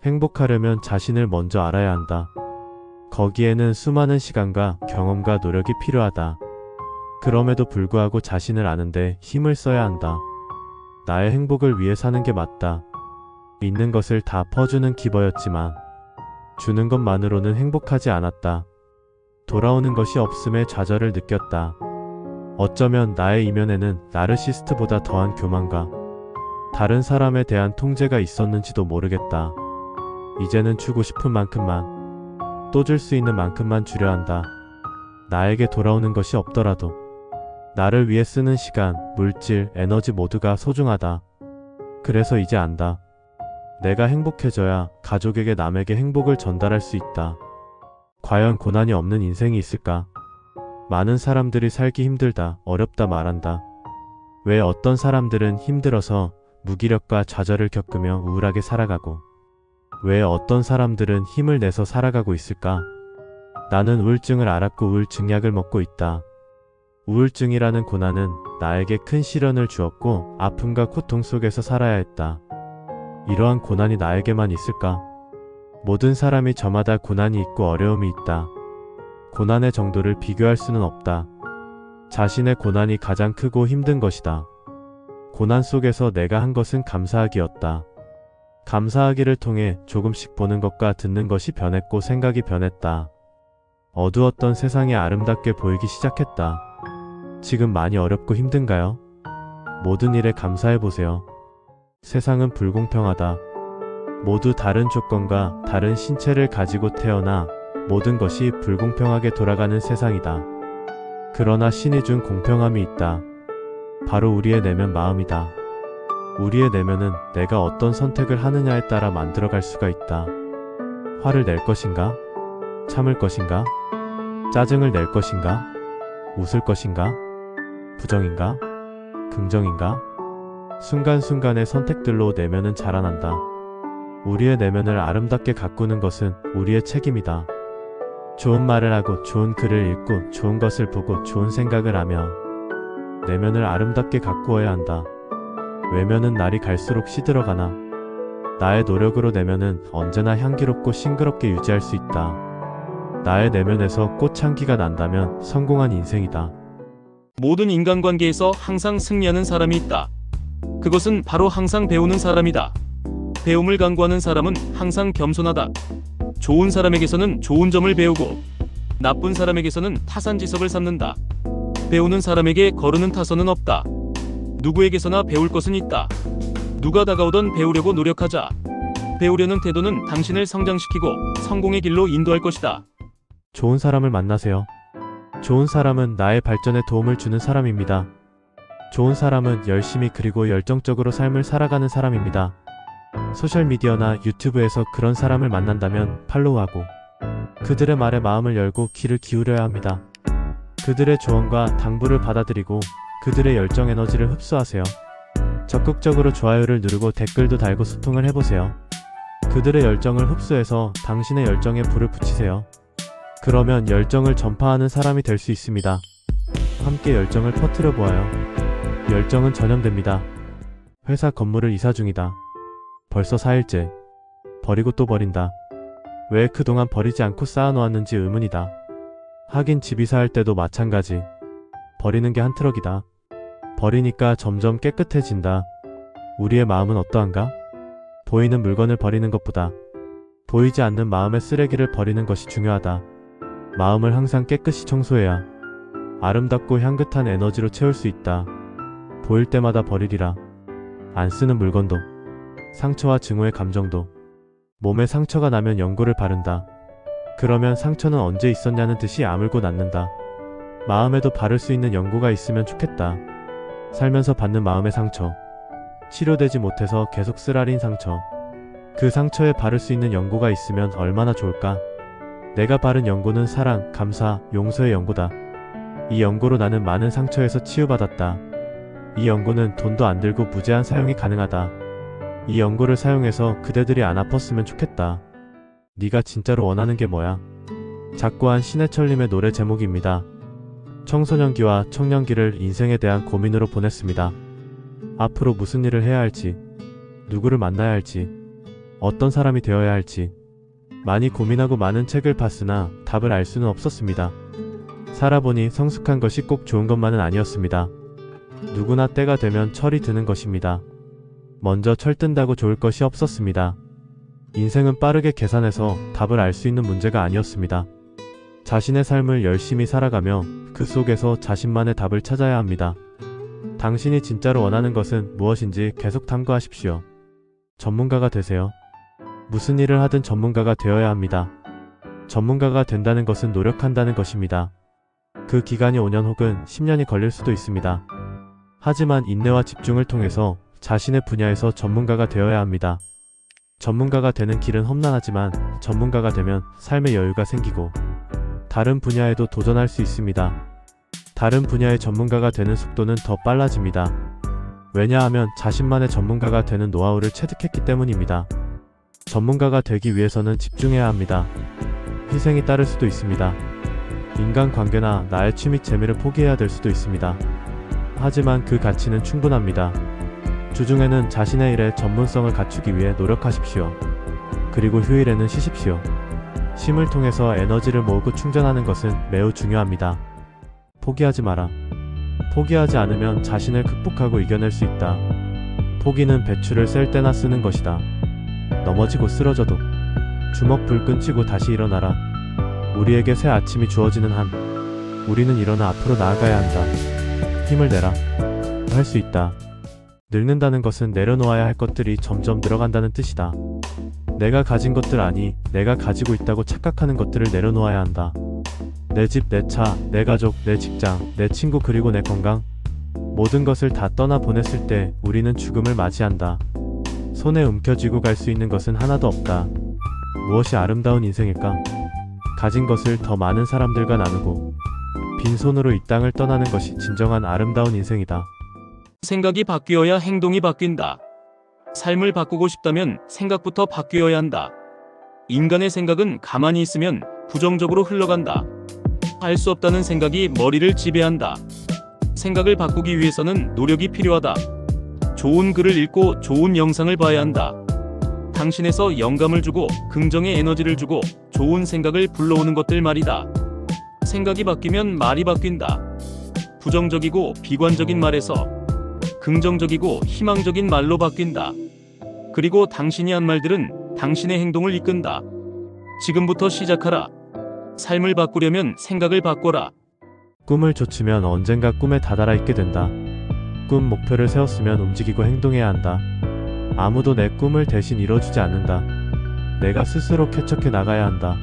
행복하려면 자신을 먼저 알아야 한다. 거기에는 수많은 시간과 경험과 노력이 필요하다. 그럼에도 불구하고 자신을 아는데 힘을 써야 한다. 나의 행복을 위해 사는 게 맞다. 있는 것을 다 퍼주는 기버였지만 주는 것만으로는 행복하지 않았다. 돌아오는 것이 없음에 좌절을 느꼈다. 어쩌면 나의 이면에는 나르시스트보다 더한 교만과 다른 사람에 대한 통제가 있었는지도 모르겠다. 이제는 주고 싶은 만큼만, 또 줄 수 있는 만큼만 주려 한다. 나에게 돌아오는 것이 없더라도 나를 위해 쓰는 시간, 물질, 에너지 모두가 소중하다. 그래서 이제 안다. 내가 행복해져야 가족에게 남에게 행복을 전달할 수 있다. 과연 고난이 없는 인생이 있을까? 많은 사람들이 살기 힘들다, 어렵다 말한다. 왜 어떤 사람들은 힘들어서 무기력과 좌절을 겪으며 우울하게 살아가고, 왜 어떤 사람들은 힘을 내서 살아가고 있을까? 나는 우울증을 앓았고 우울증 약을 먹고 있다. 우울증이라는 고난은 나에게 큰 시련을 주었고 아픔과 고통 속에서 살아야 했다. 이러한 고난이 나에게만 있을까? 모든 사람이 저마다 고난이 있고 어려움이 있다. 고난의 정도를 비교할 수는 없다. 자신의 고난이 가장 크고 힘든 것이다. 고난 속에서 내가 한 것은 감사하기였다. 감사하기를 통해 조금씩 보는 것과 듣는 것이 변했고 생각이 변했다. 어두웠던 세상이 아름답게 보이기 시작했다. 지금 많이 어렵고 힘든가요? 모든 일에 감사해보세요. 세상은 불공평하다. 모두 다른 조건과 다른 신체를 가지고 태어나 모든 것이 불공평하게 돌아가는 세상이다. 그러나 신이 준 공평함이 있다. 바로 우리의 내면 마음이다. 우리의 내면은 내가 어떤 선택을 하느냐에 따라 만들어갈 수가 있다. 화를 낼 것인가? 참을 것인가? 짜증을 낼 것인가? 웃을 것인가? 부정인가? 긍정인가? 순간순간의 선택들로 내면은 자라난다. 우리의 내면을 아름답게 가꾸는 것은 우리의 책임이다. 좋은 말을 하고 좋은 글을 읽고 좋은 것을 보고 좋은 생각을 하며 내면을 아름답게 가꾸어야 한다. 외면은 날이 갈수록 시들어가나 나의 노력으로 내면은 언제나 향기롭고 싱그럽게 유지할 수 있다. 나의 내면에서 꽃향기가 난다면 성공한 인생이다. 모든 인간관계에서 항상 승리하는 사람이 있다. 그것은 바로 항상 배우는 사람이다. 배움을 강구하는 사람은 항상 겸손하다. 좋은 사람에게서는 좋은 점을 배우고 나쁜 사람에게서는 타산지석을 삼는다. 배우는 사람에게 거르는 타선은 없다. 누구에게서나 배울 것은 있다. 누가 다가오던 배우려고 노력하자. 배우려는 태도는 당신을 성장시키고 성공의 길로 인도할 것이다. 좋은 사람을 만나세요. 좋은 사람은 나의 발전에 도움을 주는 사람입니다. 좋은 사람은 열심히 그리고 열정적으로 삶을 살아가는 사람입니다. 소셜미디어나 유튜브에서 그런 사람을 만난다면 팔로우하고 그들의 말에 마음을 열고 귀를 기울여야 합니다. 그들의 조언과 당부를 받아들이고 그들의 열정 에너지를 흡수하세요. 적극적으로 좋아요를 누르고 댓글도 달고 소통을 해보세요. 그들의 열정을 흡수해서 당신의 열정에 불을 붙이세요. 그러면 열정을 전파하는 사람이 될 수 있습니다. 함께 열정을 퍼뜨려 보아요. 열정은 전염됩니다. 회사 건물을 이사 중이다. 벌써 4일째. 버리고 또 버린다. 왜 그동안 버리지 않고 쌓아놓았는지 의문이다. 하긴 집 이사할 때도 마찬가지. 버리는 게 한 트럭이다. 버리니까 점점 깨끗해진다. 우리의 마음은 어떠한가? 보이는 물건을 버리는 것보다 보이지 않는 마음의 쓰레기를 버리는 것이 중요하다. 마음을 항상 깨끗이 청소해야 아름답고 향긋한 에너지로 채울 수 있다. 보일 때마다 버리리라. 안 쓰는 물건도, 상처와 증오의 감정도. 몸에 상처가 나면 연고를 바른다. 그러면 상처는 언제 있었냐는 듯이 아물고 낫는다. 마음에도 바를 수 있는 연고가 있으면 좋겠다. 살면서 받는 마음의 상처, 치료되지 못해서 계속 쓰라린 상처, 그 상처에 바를 수 있는 연고가 있으면 얼마나 좋을까? 내가 바른 연고는 사랑, 감사, 용서의 연고다. 이 연고로 나는 많은 상처에서 치유받았다. 이 연고는 돈도 안 들고 무제한 사용이 가능하다. 이 연고를 사용해서 그대들이 안 아팠으면 좋겠다. 네가 진짜로 원하는 게 뭐야? 작고한 신해철님의 노래 제목입니다. 청소년기와 청년기를 인생에 대한 고민으로 보냈습니다. 앞으로 무슨 일을 해야 할지, 누구를 만나야 할지, 어떤 사람이 되어야 할지 많이 고민하고 많은 책을 봤으나 답을 알 수는 없었습니다. 살아보니 성숙한 것이 꼭 좋은 것만은 아니었습니다. 누구나 때가 되면 철이 드는 것입니다. 먼저 철든다고 좋을 것이 없었습니다. 인생은 빠르게 계산해서 답을 알 수 있는 문제가 아니었습니다. 자신의 삶을 열심히 살아가며 그 속에서 자신만의 답을 찾아야 합니다. 당신이 진짜로 원하는 것은 무엇인지 계속 탐구하십시오. 전문가가 되세요. 무슨 일을 하든 전문가가 되어야 합니다. 전문가가 된다는 것은 노력한다는 것입니다. 그 기간이 5년 혹은 10년이 걸릴 수도 있습니다. 하지만 인내와 집중을 통해서 자신의 분야에서 전문가가 되어야 합니다. 전문가가 되는 길은 험난하지만 전문가가 되면 삶의 여유가 생기고 다른 분야에도 도전할 수 있습니다. 다른 분야의 전문가가 되는 속도는 더 빨라집니다. 왜냐하면 자신만의 전문가가 되는 노하우를 체득했기 때문입니다. 전문가가 되기 위해서는 집중해야 합니다. 희생이 따를 수도 있습니다. 인간관계나 나의 취미 재미를 포기해야 될 수도 있습니다. 하지만 그 가치는 충분합니다. 주중에는 자신의 일에 전문성을 갖추기 위해 노력하십시오. 그리고 휴일에는 쉬십시오. 쉼을 통해서 에너지를 모으고 충전하는 것은 매우 중요합니다. 포기하지 마라. 포기하지 않으면 자신을 극복하고 이겨낼 수 있다. 포기는 배추를 셀 때나 쓰는 것이다. 넘어지고 쓰러져도 주먹 불끈 쥐고 다시 일어나라. 우리에게 새 아침이 주어지는 한 우리는 일어나 앞으로 나아가야 한다. 힘을 내라. 할 수 있다. 늙는다는 것은 내려놓아야 할 것들이 점점 늘어간다는 뜻이다. 내가 가진 것들 아니 내가 가지고 있다고 착각하는 것들을 내려놓아야 한다. 내 집, 내 차, 내 가족, 내 직장, 내 친구 그리고 내 건강 모든 것을 다 떠나보냈을 때 우리는 죽음을 맞이한다. 손에 움켜쥐고 갈 수 있는 것은 하나도 없다. 무엇이 아름다운 인생일까? 가진 것을 더 많은 사람들과 나누고 빈손으로 이 땅을 떠나는 것이 진정한 아름다운 인생이다. 생각이 바뀌어야 행동이 바뀐다. 삶을 바꾸고 싶다면 생각부터 바뀌어야 한다. 인간의 생각은 가만히 있으면 부정적으로 흘러간다. 할 수 없다는 생각이 머리를 지배한다. 생각을 바꾸기 위해서는 노력이 필요하다. 좋은 글을 읽고 좋은 영상을 봐야 한다. 당신에서 영감을 주고 긍정의 에너지를 주고 좋은 생각을 불러오는 것들 말이다. 생각이 바뀌면 말이 바뀐다. 부정적이고 비관적인 말에서 긍정적이고 희망적인 말로 바뀐다. 그리고 당신이 한 말들은 당신의 행동을 이끈다. 지금부터 시작하라. 삶을 바꾸려면 생각을 바꿔라. 꿈을 좇으면 언젠가 꿈에 다다라 있게 된다. 꿈 목표를 세웠으면 움직이고 행동해야 한다. 아무도 내 꿈을 대신 이뤄주지 않는다. 내가 스스로 개척해 나가야 한다.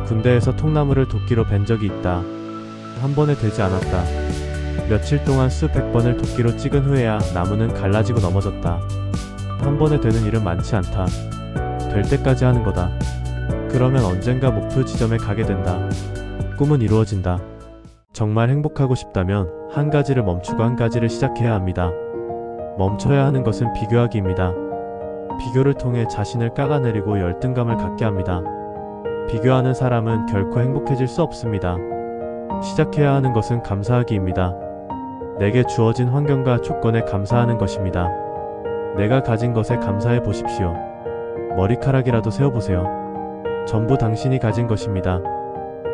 군대에서 통나무를 도끼로 벤 적이 있다. 한 번에 되지 않았다. 며칠 동안 수백 번을 도끼로 찍은 후에야 나무는 갈라지고 넘어졌다. 한 번에 되는 일은 많지 않다. 될 때까지 하는 거다. 그러면 언젠가 목표 지점에 가게 된다. 꿈은 이루어진다. 정말 행복하고 싶다면 한 가지를 멈추고 한 가지를 시작해야 합니다. 멈춰야 하는 것은 비교하기입니다. 비교를 통해 자신을 깎아내리고 열등감을 갖게 합니다. 비교하는 사람은 결코 행복해질 수 없습니다. 시작해야 하는 것은 감사하기입니다. 내게 주어진 환경과 조건에 감사하는 것입니다. 내가 가진 것에 감사해 보십시오. 머리카락이라도 세어보세요. 전부 당신이 가진 것입니다.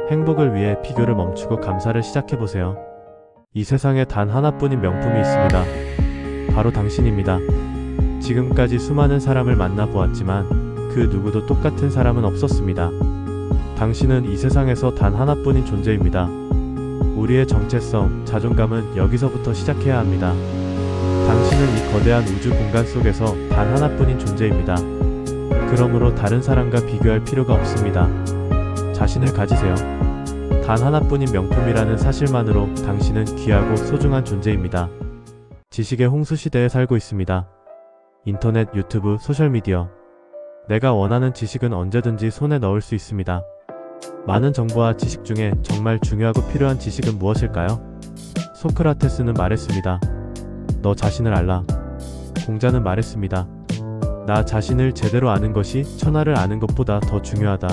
행복을 위해 비교를 멈추고 감사를 시작해보세요. 이 세상에 단 하나뿐인 명품이 있습니다. 바로 당신입니다. 지금까지 수많은 사람을 만나보았지만 그 누구도 똑같은 사람은 없었습니다. 당신은 이 세상에서 단 하나뿐인 존재입니다. 우리의 정체성, 자존감은 여기서부터 시작해야 합니다. 당신은 이 거대한 우주 공간 속에서 단 하나뿐인 존재입니다. 그러므로 다른 사람과 비교할 필요가 없습니다. 자신을 가지세요. 단 하나뿐인 명품이라는 사실만으로 당신은 귀하고 소중한 존재입니다. 지식의 홍수 시대에 살고 있습니다. 인터넷, 유튜브, 소셜미디어. 내가 원하는 지식은 언제든지 손에 넣을 수 있습니다. 많은 정보와 지식 중에 정말 중요하고 필요한 지식은 무엇일까요? 소크라테스는 말했습니다. 너 자신을 알라. 공자는 말했습니다. 나 자신을 제대로 아는 것이 천하를 아는 것보다 더 중요하다.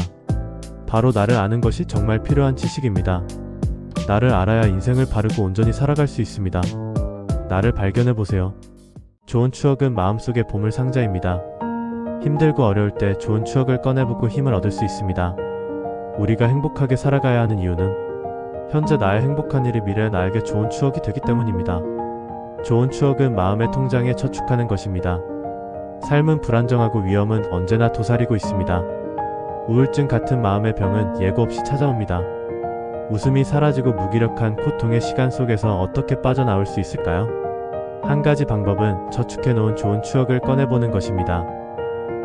바로 나를 아는 것이 정말 필요한 지식입니다. 나를 알아야 인생을 바르고 온전히 살아갈 수 있습니다. 나를 발견해보세요. 좋은 추억은 마음속의 보물 상자입니다. 힘들고 어려울 때 좋은 추억을 꺼내보고 힘을 얻을 수 있습니다. 우리가 행복하게 살아가야 하는 이유는 현재 나의 행복한 일이 미래의 나에게 좋은 추억이 되기 때문입니다. 좋은 추억은 마음의 통장에 저축하는 것입니다. 삶은 불안정하고 위험은 언제나 도사리고 있습니다. 우울증 같은 마음의 병은 예고 없이 찾아옵니다. 웃음이 사라지고 무기력한 고통의 시간 속에서 어떻게 빠져나올 수 있을까요? 한 가지 방법은 저축해놓은 좋은 추억을 꺼내보는 것입니다.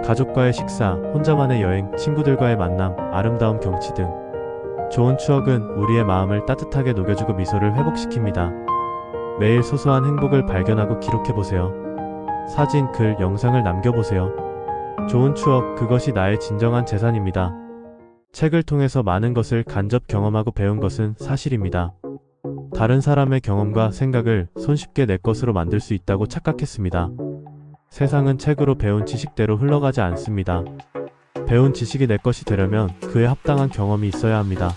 가족과의 식사, 혼자만의 여행, 친구들과의 만남, 아름다운 경치 등 좋은 추억은 우리의 마음을 따뜻하게 녹여주고 미소를 회복시킵니다. 매일 소소한 행복을 발견하고 기록해보세요. 사진, 글, 영상을 남겨보세요. 좋은 추억, 그것이 나의 진정한 재산입니다. 책을 통해서 많은 것을 간접 경험하고 배운 것은 사실입니다. 다른 사람의 경험과 생각을 손쉽게 내 것으로 만들 수 있다고 착각했습니다. 세상은 책으로 배운 지식대로 흘러가지 않습니다. 배운 지식이 내 것이 되려면 그에 합당한 경험이 있어야 합니다.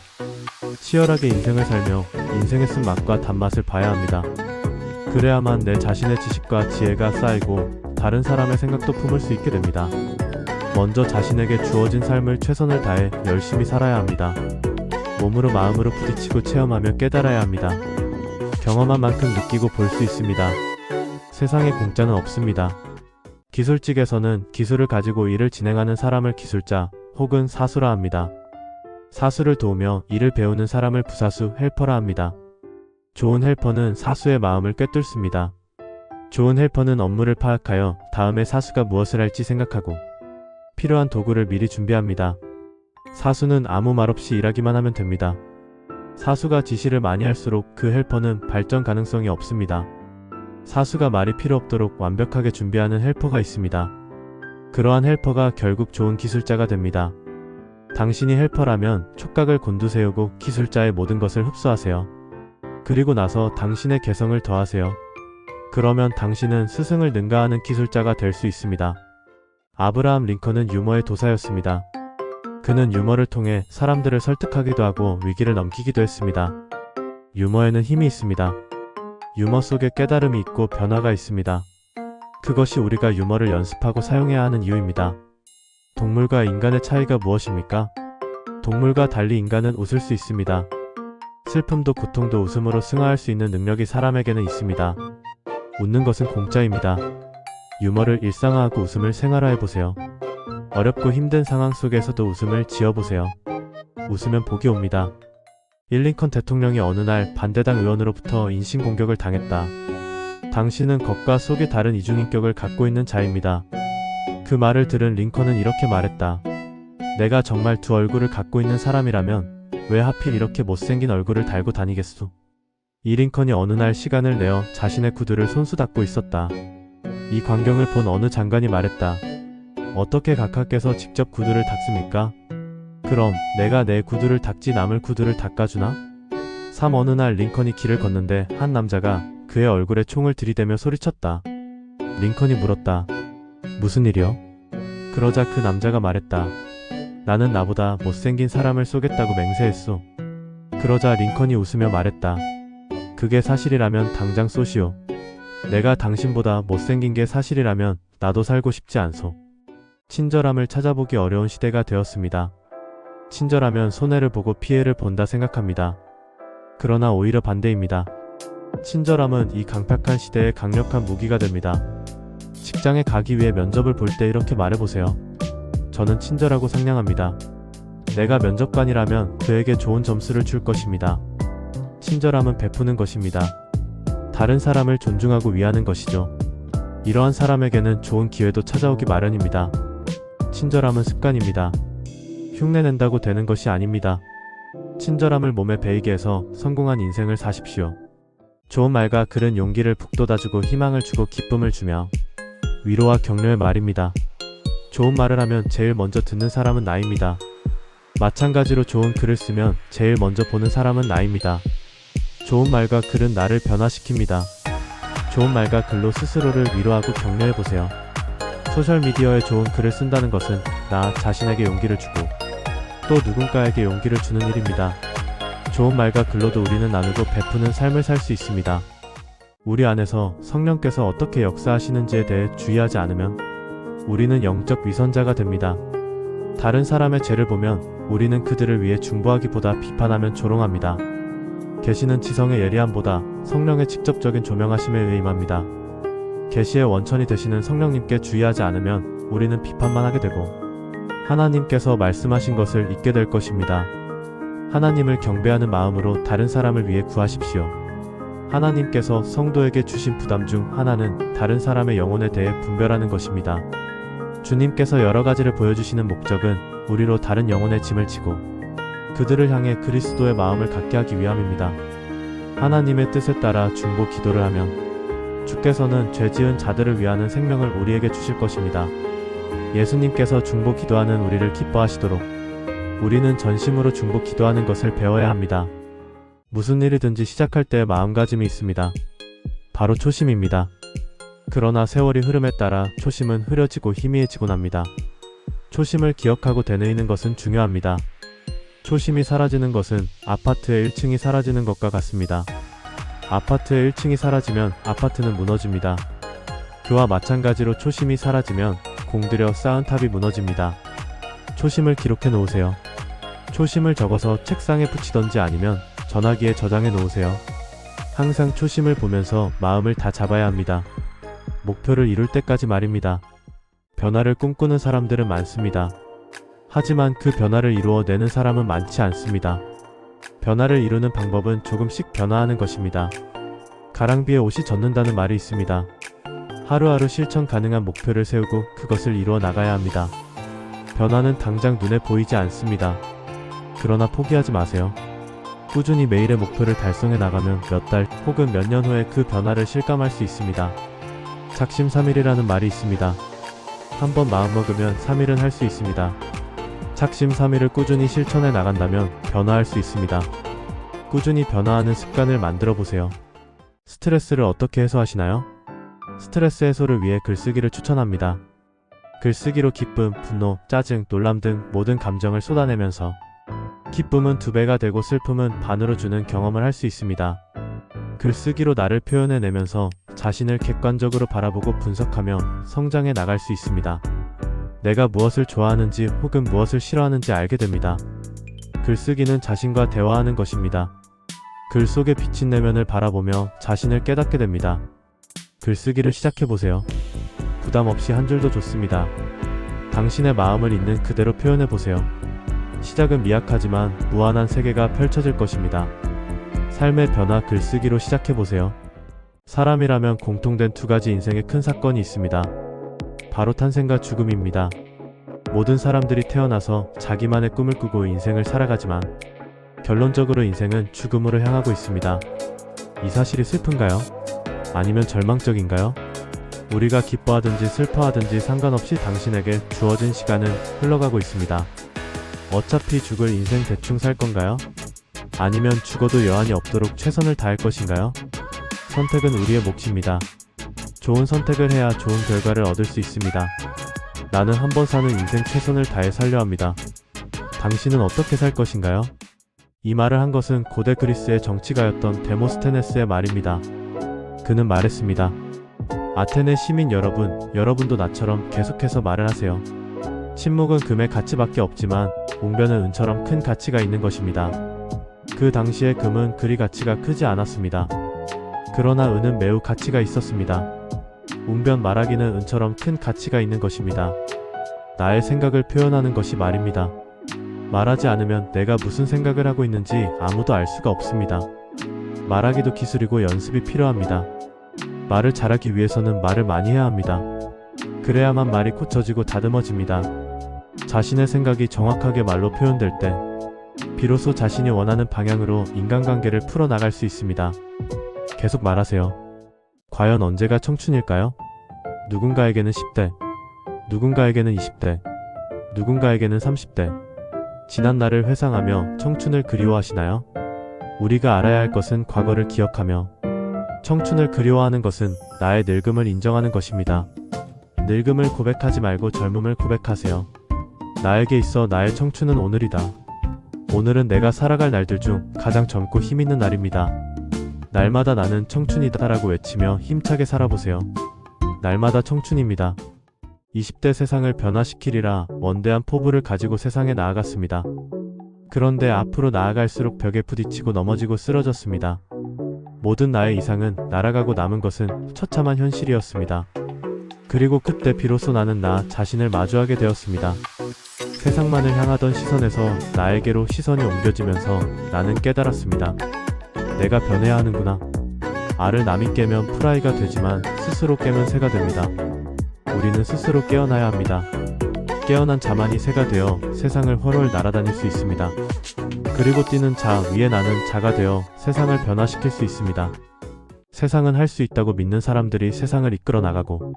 치열하게 인생을 살며 인생의 쓴맛과 단맛을 봐야 합니다. 그래야만 내 자신의 지식과 지혜가 쌓이고 다른 사람의 생각도 품을 수 있게 됩니다. 먼저 자신에게 주어진 삶을 최선을 다해 열심히 살아야 합니다. 몸으로 마음으로 부딪히고 체험하며 깨달아야 합니다. 경험한 만큼 느끼고 볼 수 있습니다. 세상에 공짜는 없습니다. 기술직에서는 기술을 가지고 일을 진행하는 사람을 기술자 혹은 사수라 합니다. 사수를 도우며 일을 배우는 사람을 부사수, 헬퍼라 합니다. 좋은 헬퍼는 사수의 마음을 꿰뚫습니다. 좋은 헬퍼는 업무를 파악하여 다음에 사수가 무엇을 할지 생각하고 필요한 도구를 미리 준비합니다. 사수는 아무 말 없이 일하기만 하면 됩니다. 사수가 지시를 많이 할수록 그 헬퍼는 발전 가능성이 없습니다. 사수가 말이 필요 없도록 완벽하게 준비하는 헬퍼가 있습니다. 그러한 헬퍼가 결국 좋은 기술자가 됩니다. 당신이 헬퍼라면 촉각을 곤두세우고 기술자의 모든 것을 흡수하세요. 그리고 나서 당신의 개성을 더하세요. 그러면 당신은 스승을 능가하는 기술자가 될 수 있습니다. 아브라함 링컨은 유머의 도사였습니다. 그는 유머를 통해 사람들을 설득하기도 하고 위기를 넘기기도 했습니다. 유머에는 힘이 있습니다. 유머 속에 깨달음이 있고 변화가 있습니다. 그것이 우리가 유머를 연습하고 사용해야 하는 이유입니다. 동물과 인간의 차이가 무엇입니까? 동물과 달리 인간은 웃을 수 있습니다. 슬픔도 고통도 웃음으로 승화할 수 있는 능력이 사람에게는 있습니다. 웃는 것은 공짜입니다. 유머를 일상화하고 웃음을 생활화해보세요. 어렵고 힘든 상황 속에서도 웃음을 지어보세요. 웃으면 복이 옵니다. 링컨 대통령이 어느 날 반대당 의원으로부터 인신공격을 당했다. 당신은 겉과 속이 다른 이중인격을 갖고 있는 자입니다. 그 말을 들은 링컨은 이렇게 말했다. 내가 정말 두 얼굴을 갖고 있는 사람이라면 왜 하필 이렇게 못생긴 얼굴을 달고 다니겠소? 이 링컨이 어느 날 시간을 내어 자신의 구두를 손수 닦고 있었다. 이 광경을 본 어느 장관이 말했다. 어떻게 각하께서 직접 구두를 닦습니까? 그럼 내가 내 구두를 닦지 남을 구두를 닦아주나? 어느 날 링컨이 길을 걷는데 한 남자가 그의 얼굴에 총을 들이대며 소리쳤다. 링컨이 물었다. 무슨 일이요? 그러자 그 남자가 말했다. 나는 나보다 못생긴 사람을 쏘겠다고 맹세했소. 그러자 링컨이 웃으며 말했다. 그게 사실이라면 당장 쏘시오. 내가 당신보다 못생긴 게 사실이라면 나도 살고 싶지 않소. 친절함을 찾아보기 어려운 시대가 되었습니다. 친절하면 손해를 보고 피해를 본다 생각합니다. 그러나 오히려 반대입니다. 친절함은 이 강팍한 시대에 강력한 무기가 됩니다. 직장에 가기 위해 면접을 볼 때 이렇게 말해보세요. 저는 친절하고 상냥합니다. 내가 면접관이라면 그에게 좋은 점수를 줄 것입니다. 친절함은 베푸는 것입니다. 다른 사람을 존중하고 위하는 것이죠. 이러한 사람에게는 좋은 기회도 찾아오기 마련입니다. 친절함은 습관입니다. 흉내낸다고 되는 것이 아닙니다. 친절함을 몸에 배이게 해서 성공한 인생을 사십시오. 좋은 말과 글은 용기를 북돋아주고 희망을 주고 기쁨을 주며 위로와 격려의 말입니다. 좋은 말을 하면 제일 먼저 듣는 사람은 나입니다. 마찬가지로 좋은 글을 쓰면 제일 먼저 보는 사람은 나입니다. 좋은 말과 글은 나를 변화시킵니다. 좋은 말과 글로 스스로를 위로하고 격려해보세요. 소셜미디어에 좋은 글을 쓴다는 것은 나 자신에게 용기를 주고 또 누군가에게 용기를 주는 일입니다. 좋은 말과 글로도 우리는 나누고 베푸는 삶을 살 수 있습니다. 우리 안에서 성령께서 어떻게 역사하시는지에 대해 주의하지 않으면 우리는 영적 위선자가 됩니다. 다른 사람의 죄를 보면 우리는 그들을 위해 중보하기보다 비판하면 조롱합니다. 계시는 지성의 예리함보다 성령의 직접적인 조명하심에 의해 임합니다. 계시의 원천이 되시는 성령님께 주의하지 않으면 우리는 비판만 하게 되고 하나님께서 말씀하신 것을 잊게 될 것입니다. 하나님을 경배하는 마음으로 다른 사람을 위해 구하십시오. 하나님께서 성도에게 주신 부담 중 하나는 다른 사람의 영혼에 대해 분별하는 것입니다. 주님께서 여러 가지를 보여주시는 목적은 우리로 다른 영혼의 짐을 지고 그들을 향해 그리스도의 마음을 갖게 하기 위함입니다. 하나님의 뜻에 따라 중보 기도를 하면 주께서는 죄 지은 자들을 위하는 생명을 우리에게 주실 것입니다. 예수님께서 중보 기도하는 우리를 기뻐하시도록 우리는 전심으로 중보 기도하는 것을 배워야 합니다. 무슨 일이든지 시작할 때의 마음가짐이 있습니다. 바로 초심입니다. 그러나 세월이 흐름에 따라 초심은 흐려지고 희미해지곤 합니다. 초심을 기억하고 되뇌이는 것은 중요합니다. 초심이 사라지는 것은 아파트의 1층이 사라지는 것과 같습니다. 아파트의 1층이 사라지면 아파트는 무너집니다. 그와 마찬가지로 초심이 사라지면 공들여 쌓은 탑이 무너집니다. 초심을 기록해 놓으세요. 초심을 적어서 책상에 붙이던지 아니면 전화기에 저장해 놓으세요. 항상 초심을 보면서 마음을 다 잡아야 합니다. 목표를 이룰 때까지 말입니다. 변화를 꿈꾸는 사람들은 많습니다. 하지만 그 변화를 이루어내는 사람은 많지 않습니다. 변화를 이루는 방법은 조금씩 변화하는 것입니다. 가랑비에 옷이 젖는다는 말이 있습니다. 하루하루 실천 가능한 목표를 세우고 그것을 이루어 나가야 합니다. 변화는 당장 눈에 보이지 않습니다. 그러나 포기하지 마세요. 꾸준히 매일의 목표를 달성해 나가면 몇 달 혹은 몇 년 후에 그 변화를 실감할 수 있습니다. 작심삼일이라는 말이 있습니다. 한번 마음먹으면 3일은 할 수 있습니다. 작심삼일을 꾸준히 실천해 나간다면 변화할 수 있습니다. 꾸준히 변화하는 습관을 만들어 보세요. 스트레스를 어떻게 해소하시나요? 스트레스 해소를 위해 글쓰기를 추천합니다. 글쓰기로 기쁨, 분노, 짜증, 놀람 등 모든 감정을 쏟아내면서 기쁨은 2배가 되고 슬픔은 반으로 주는 경험을 할 수 있습니다. 글쓰기로 나를 표현해내면서 자신을 객관적으로 바라보고 분석하며 성장해 나갈 수 있습니다. 내가 무엇을 좋아하는지 혹은 무엇을 싫어하는지 알게 됩니다. 글쓰기는 자신과 대화하는 것입니다. 글 속에 비친 내면을 바라보며 자신을 깨닫게 됩니다. 글쓰기를 시작해보세요. 부담 없이 한 줄도 좋습니다. 당신의 마음을 있는 그대로 표현해보세요. 시작은 미약하지만 무한한 세계가 펼쳐질 것입니다. 삶의 변화 글쓰기로 시작해보세요. 사람이라면 공통된 2가지 인생의 큰 사건이 있습니다. 바로 탄생과 죽음입니다. 모든 사람들이 태어나서 자기만의 꿈을 꾸고 인생을 살아가지만 결론적으로 인생은 죽음으로 향하고 있습니다. 이 사실이 슬픈가요? 아니면 절망적인가요? 우리가 기뻐하든지 슬퍼하든지 상관없이 당신에게 주어진 시간은 흘러가고 있습니다. 어차피 죽을 인생 대충 살 건가요? 아니면 죽어도 여한이 없도록 최선을 다할 것인가요? 선택은 우리의 몫입니다. 좋은 선택을 해야 좋은 결과를 얻을 수 있습니다. 나는 한 번 사는 인생 최선을 다해 살려 합니다. 당신은 어떻게 살 것인가요? 이 말을 한 것은 고대 그리스의 정치가였던 데모스테네스의 말입니다. 그는 말했습니다. 아테네 시민 여러분, 여러분도 나처럼 계속해서 말을 하세요. 침묵은 금의 가치밖에 없지만 웅변은 은처럼 큰 가치가 있는 것입니다. 그 당시에 금은 그리 가치가 크지 않았습니다. 그러나 은은 매우 가치가 있었습니다. 웅변 말하기는 은처럼 큰 가치가 있는 것입니다. 나의 생각을 표현하는 것이 말입니다. 말하지 않으면 내가 무슨 생각을 하고 있는지 아무도 알 수가 없습니다. 말하기도 기술이고 연습이 필요합니다. 말을 잘하기 위해서는 말을 많이 해야 합니다. 그래야만 말이 고쳐지고 다듬어집니다. 자신의 생각이 정확하게 말로 표현될 때 비로소 자신이 원하는 방향으로 인간관계를 풀어나갈 수 있습니다. 계속 말하세요. 과연 언제가 청춘일까요? 누군가에게는 10대, 누군가에게는 20대, 누군가에게는 30대. 지난 날을 회상하며 청춘을 그리워하시나요? 우리가 알아야 할 것은 과거를 기억하며 청춘을 그리워하는 것은 나의 늙음을 인정하는 것입니다. 늙음을 고백하지 말고 젊음을 고백하세요. 나에게 있어 나의 청춘은 오늘이다. 오늘은 내가 살아갈 날들 중 가장 젊고 힘있는 날입니다. 날마다 나는 청춘이다 라고 외치며 힘차게 살아보세요. 날마다 청춘입니다. 20대 세상을 변화시키리라 원대한 포부를 가지고 세상에 나아갔습니다. 그런데 앞으로 나아갈수록 벽에 부딪히고 넘어지고 쓰러졌습니다. 모든 나의 이상은 날아가고 남은 것은 처참한 현실이었습니다. 그리고 그때 비로소 나는 나 자신을 마주하게 되었습니다. 세상만을 향하던 시선에서 나에게로 시선이 옮겨지면서 나는 깨달았습니다. 내가 변해야 하는구나. 알을 남이 깨면 프라이가 되지만 스스로 깨면 새가 됩니다. 우리는 스스로 깨어나야 합니다. 깨어난 자만이 새가 되어 세상을 훨훨 날아다닐 수 있습니다. 그리고 뛰는 자 위에 나는 자가 되어 세상을 변화시킬 수 있습니다. 세상은 할 수 있다고 믿는 사람들이 세상을 이끌어 나가고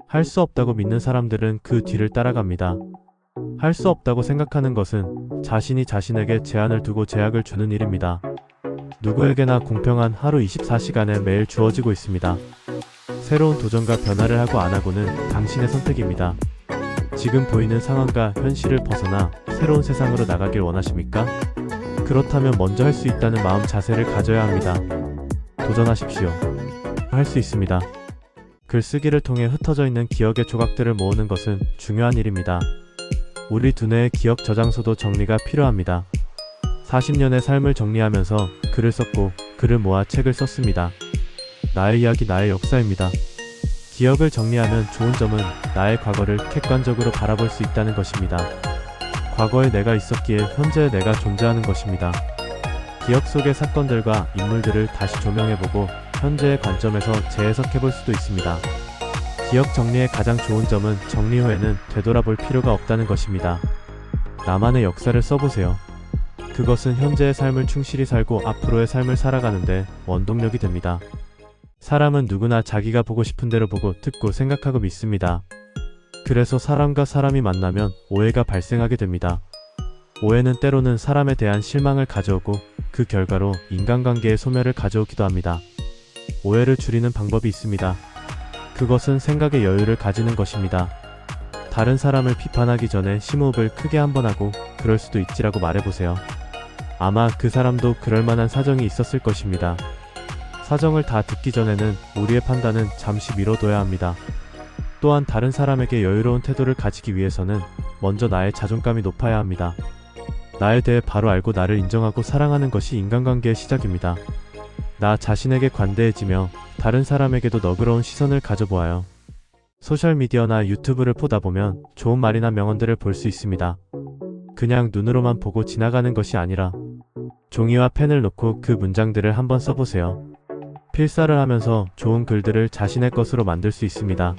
할 수 없다고 믿는 사람들은 그 뒤를 따라갑니다. 할 수 없다고 생각하는 것은 자신이 자신에게 제한을 두고 제약을 주는 일입니다. 누구에게나 공평한 하루 24시간에 매일 주어지고 있습니다. 새로운 도전과 변화를 하고 안 하고는 당신의 선택입니다. 지금 보이는 상황과 현실을 벗어나 새로운 세상으로 나가길 원하십니까? 그렇다면 먼저 할 수 있다는 마음 자세를 가져야 합니다. 도전하십시오. 할 수 있습니다. 글쓰기를 통해 흩어져 있는 기억의 조각들을 모으는 것은 중요한 일입니다. 우리 두뇌의 기억 저장소도 정리가 필요합니다. 40년의 삶을 정리하면서 글을 썼고 글을 모아 책을 썼습니다. 나의 이야기, 나의 역사입니다. 기억을 정리하면 좋은 점은 나의 과거를 객관적으로 바라볼 수 있다는 것입니다. 과거에 내가 있었기에 현재의 내가 존재하는 것입니다. 기억 속의 사건들과 인물들을 다시 조명해보고 현재의 관점에서 재해석해볼 수도 있습니다. 기억 정리의 가장 좋은 점은 정리 후에는 되돌아볼 필요가 없다는 것입니다. 나만의 역사를 써보세요. 그것은 현재의 삶을 충실히 살고 앞으로의 삶을 살아가는데 원동력이 됩니다. 사람은 누구나 자기가 보고 싶은 대로 보고 듣고 생각하고 믿습니다. 그래서 사람과 사람이 만나면 오해가 발생하게 됩니다. 오해는 때로는 사람에 대한 실망을 가져오고 그 결과로 인간관계의 소멸을 가져오기도 합니다. 오해를 줄이는 방법이 있습니다. 그것은 생각의 여유를 가지는 것입니다. 다른 사람을 비판하기 전에 심호흡을 크게 한번 하고 그럴 수도 있지라고 말해보세요. 아마 그 사람도 그럴 만한 사정이 있었을 것입니다. 사정을 다 듣기 전에는 우리의 판단은 잠시 미뤄둬야 합니다. 또한 다른 사람에게 여유로운 태도를 가지기 위해서는 먼저 나의 자존감이 높아야 합니다. 나에 대해 바로 알고 나를 인정하고 사랑하는 것이 인간관계의 시작입니다. 나 자신에게 관대해지며 다른 사람에게도 너그러운 시선을 가져보아요. 소셜미디어나 유튜브를 보다 보면 좋은 말이나 명언들을 볼 수 있습니다. 그냥 눈으로만 보고 지나가는 것이 아니라 종이와 펜을 놓고 그 문장들을 한번 써보세요. 필사를 하면서 좋은 글들을 자신의 것으로 만들 수 있습니다.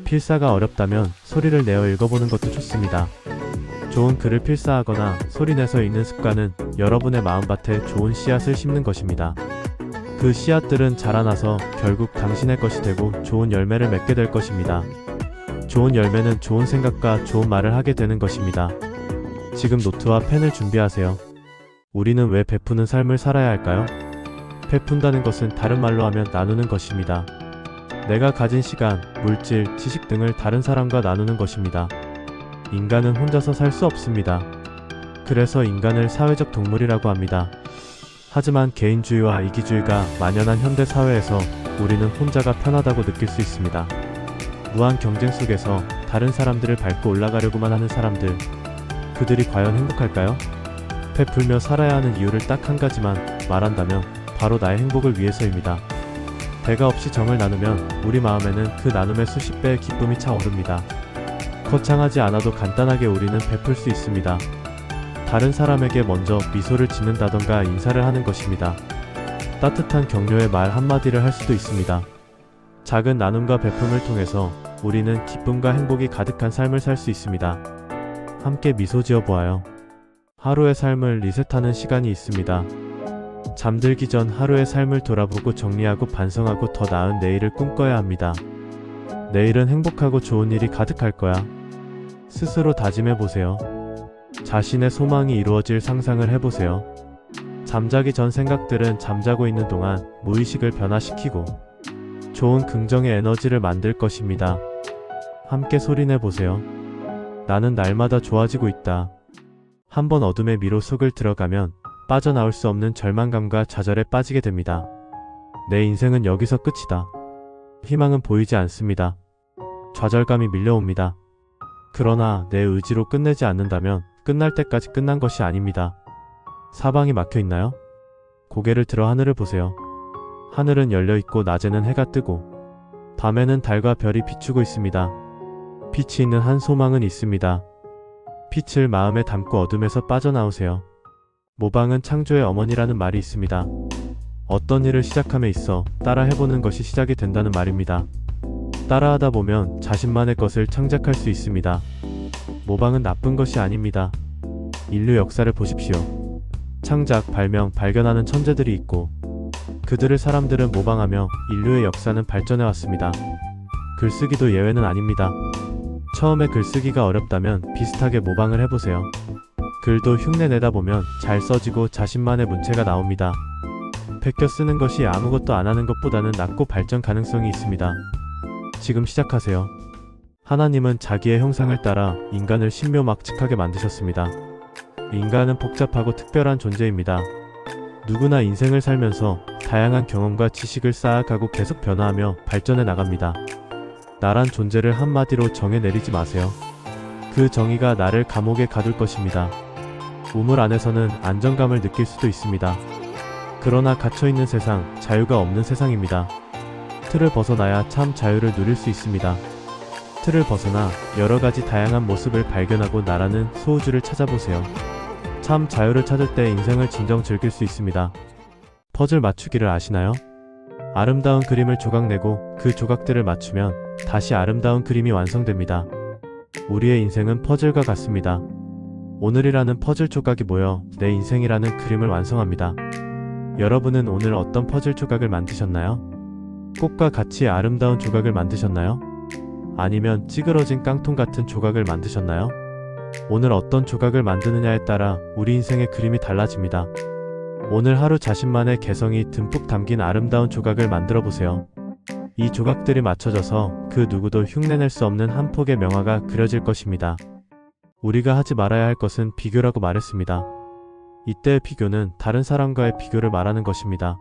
필사가 어렵다면 소리를 내어 읽어보는 것도 좋습니다. 좋은 글을 필사하거나 소리내서 읽는 습관은 여러분의 마음밭에 좋은 씨앗을 심는 것입니다. 그 씨앗들은 자라나서 결국 당신의 것이 되고 좋은 열매를 맺게 될 것입니다. 좋은 열매는 좋은 생각과 좋은 말을 하게 되는 것입니다. 지금 노트와 펜을 준비하세요. 우리는 왜 베푸는 삶을 살아야 할까요? 베푼다는 것은 다른 말로 하면 나누는 것입니다. 내가 가진 시간, 물질, 지식 등을 다른 사람과 나누는 것입니다. 인간은 혼자서 살 수 없습니다. 그래서 인간을 사회적 동물이라고 합니다. 하지만 개인주의와 이기주의가 만연한 현대 사회에서 우리는 혼자가 편하다고 느낄 수 있습니다. 무한 경쟁 속에서 다른 사람들을 밟고 올라가려고만 하는 사람들, 그들이 과연 행복할까요? 베풀며 살아야 하는 이유를 딱 한 가지만 말한다면 바로 나의 행복을 위해서입니다. 대가 없이 정을 나누면 우리 마음에는 그 나눔의 수십 배의 기쁨이 차오릅니다. 거창하지 않아도 간단하게 우리는 베풀 수 있습니다. 다른 사람에게 먼저 미소를 짓는다던가 인사를 하는 것입니다. 따뜻한 격려의 말 한마디를 할 수도 있습니다. 작은 나눔과 베품을 통해서 우리는 기쁨과 행복이 가득한 삶을 살 수 있습니다. 함께 미소 지어 보아요. 하루의 삶을 리셋하는 시간이 있습니다. 잠들기 전 하루의 삶을 돌아보고 정리하고 반성하고 더 나은 내일을 꿈꿔야 합니다. 내일은 행복하고 좋은 일이 가득할 거야. 스스로 다짐해보세요. 자신의 소망이 이루어질 상상을 해보세요. 잠자기 전 생각들은 잠자고 있는 동안 무의식을 변화시키고 좋은 긍정의 에너지를 만들 것입니다. 함께 소리내보세요. 나는 날마다 좋아지고 있다. 한번 어둠의 미로 속을 들어가면 빠져나올 수 없는 절망감과 좌절에 빠지게 됩니다. 내 인생은 여기서 끝이다. 희망은 보이지 않습니다. 좌절감이 밀려옵니다. 그러나 내 의지로 끝내지 않는다면 끝날 때까지 끝난 것이 아닙니다. 사방이 막혀 있나요? 고개를 들어 하늘을 보세요. 하늘은 열려 있고 낮에는 해가 뜨고 밤에는 달과 별이 비추고 있습니다. 빛이 있는 한 소망은 있습니다. 빛을 마음에 담고 어둠에서 빠져나오세요. 모방은 창조의 어머니라는 말이 있습니다. 어떤 일을 시작함에 있어 따라 해보는 것이 시작이 된다는 말입니다. 따라하다 보면 자신만의 것을 창작할 수 있습니다. 모방은 나쁜 것이 아닙니다. 인류 역사를 보십시오. 창작, 발명, 발견하는 천재들이 있고 그들을 사람들은 모방하며 인류의 역사는 발전해 왔습니다. 글쓰기도 예외는 아닙니다. 처음에 글쓰기가 어렵다면 비슷하게 모방을 해보세요. 글도 흉내 내다 보면 잘 써지고 자신만의 문체가 나옵니다. 베껴 쓰는 것이 아무것도 안 하는 것보다는 낫고 발전 가능성이 있습니다. 지금 시작하세요. 하나님은 자기의 형상을 따라 인간을 신묘막측하게 만드셨습니다. 인간은 복잡하고 특별한 존재입니다. 누구나 인생을 살면서 다양한 경험과 지식을 쌓아가고 계속 변화하며 발전해 나갑니다. 나란 존재를 한마디로 정해 내리지 마세요. 그 정의가 나를 감옥에 가둘 것입니다. 우물 안에서는 안정감을 느낄 수도 있습니다. 그러나 갇혀있는 세상, 자유가 없는 세상입니다. 틀을 벗어나야 참 자유를 누릴 수 있습니다. 틀을 벗어나 여러가지 다양한 모습을 발견하고 나라는 소우주를 찾아보세요. 참 자유를 찾을 때 인생을 진정 즐길 수 있습니다. 퍼즐 맞추기를 아시나요? 아름다운 그림을 조각내고 그 조각들을 맞추면 다시 아름다운 그림이 완성됩니다. 우리의 인생은 퍼즐과 같습니다. 오늘이라는 퍼즐 조각이 모여 내 인생이라는 그림을 완성합니다. 여러분은 오늘 어떤 퍼즐 조각을 만드셨나요? 꽃과 같이 아름다운 조각을 만드셨나요? 아니면 찌그러진 깡통 같은 조각을 만드셨나요? 오늘 어떤 조각을 만드느냐에 따라 우리 인생의 그림이 달라집니다. 오늘 하루 자신만의 개성이 듬뿍 담긴 아름다운 조각을 만들어 보세요. 이 조각들이 맞춰져서 그 누구도 흉내낼 수 없는 한 폭의 명화가 그려질 것입니다. 우리가 하지 말아야 할 것은 비교라고 말했습니다. 이때의 비교는 다른 사람과의 비교를 말하는 것입니다.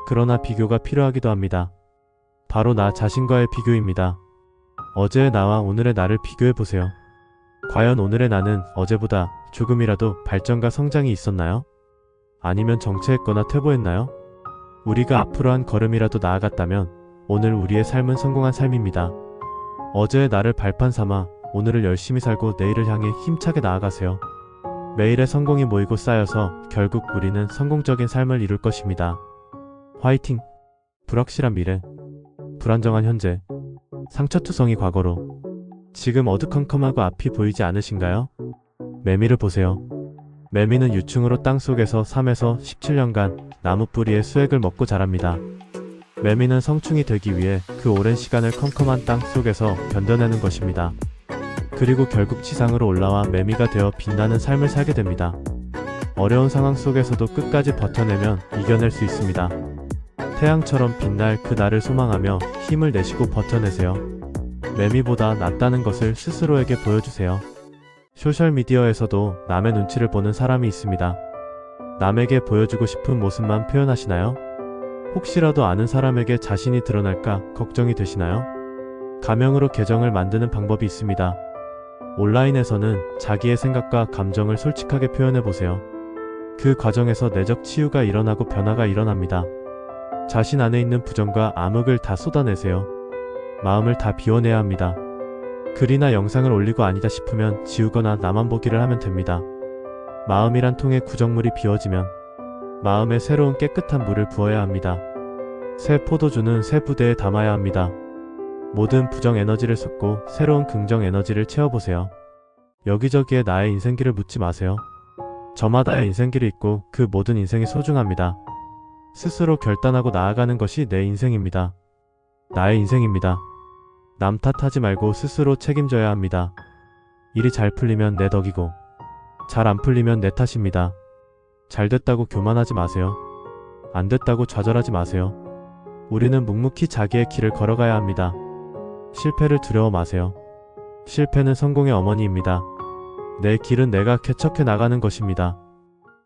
그러나 비교가 필요하기도 합니다. 바로 나 자신과의 비교입니다. 어제의 나와 오늘의 나를 비교해 보세요. 과연 오늘의 나는 어제보다 조금이라도 발전과 성장이 있었나요? 아니면 정체했거나 퇴보했나요? 우리가 앞으로 한 걸음이라도 나아갔다면 오늘 우리의 삶은 성공한 삶입니다. 어제의 나를 발판 삼아 오늘을 열심히 살고 내일을 향해 힘차게 나아가세요. 매일의 성공이 모이고 쌓여서 결국 우리는 성공적인 삶을 이룰 것입니다. 화이팅! 불확실한 미래, 불안정한 현재, 상처투성이 과거로 지금 어두컴컴하고 앞이 보이지 않으신가요? 매미를 보세요. 매미는 유충으로 땅속에서 3에서 17년간 나무 뿌리의 수액을 먹고 자랍니다. 매미는 성충이 되기 위해 그 오랜 시간을 컴컴한 땅 속에서 견뎌내는 것입니다. 그리고 결국 지상으로 올라와 매미가 되어 빛나는 삶을 살게 됩니다. 어려운 상황 속에서도 끝까지 버텨내면 이겨낼 수 있습니다. 태양처럼 빛날 그 날을 소망하며 힘을 내시고 버텨내세요. 매미보다 낫다는 것을 스스로에게 보여주세요. 소셜미디어에서도 남의 눈치를 보는 사람이 있습니다. 남에게 보여주고 싶은 모습만 표현하시나요? 혹시라도 아는 사람에게 자신이 드러날까 걱정이 되시나요? 가명으로 계정을 만드는 방법이 있습니다. 온라인에서는 자기의 생각과 감정을 솔직하게 표현해보세요. 그 과정에서 내적 치유가 일어나고 변화가 일어납니다. 자신 안에 있는 부정과 암흑을 다 쏟아내세요. 마음을 다 비워내야 합니다. 글이나 영상을 올리고 아니다 싶으면 지우거나 나만 보기를 하면 됩니다. 마음이란 통에 구정물이 비워지면 마음에 새로운 깨끗한 물을 부어야 합니다. 새 포도주는 새 부대에 담아야 합니다. 모든 부정 에너지를 쏟고 새로운 긍정 에너지를 채워보세요. 여기저기에 나의 인생길을 묻지 마세요. 저마다의 인생길이 있고 그 모든 인생이 소중합니다. 스스로 결단하고 나아가는 것이 내 인생입니다. 나의 인생입니다. 남 탓하지 말고 스스로 책임져야 합니다. 일이 잘 풀리면 내 덕이고 잘 안 풀리면 내 탓입니다. 잘 됐다고 교만하지 마세요. 안 됐다고 좌절하지 마세요. 우리는 묵묵히 자기의 길을 걸어가야 합니다. 실패를 두려워 마세요. 실패는 성공의 어머니입니다. 내 길은 내가 개척해 나가는 것입니다.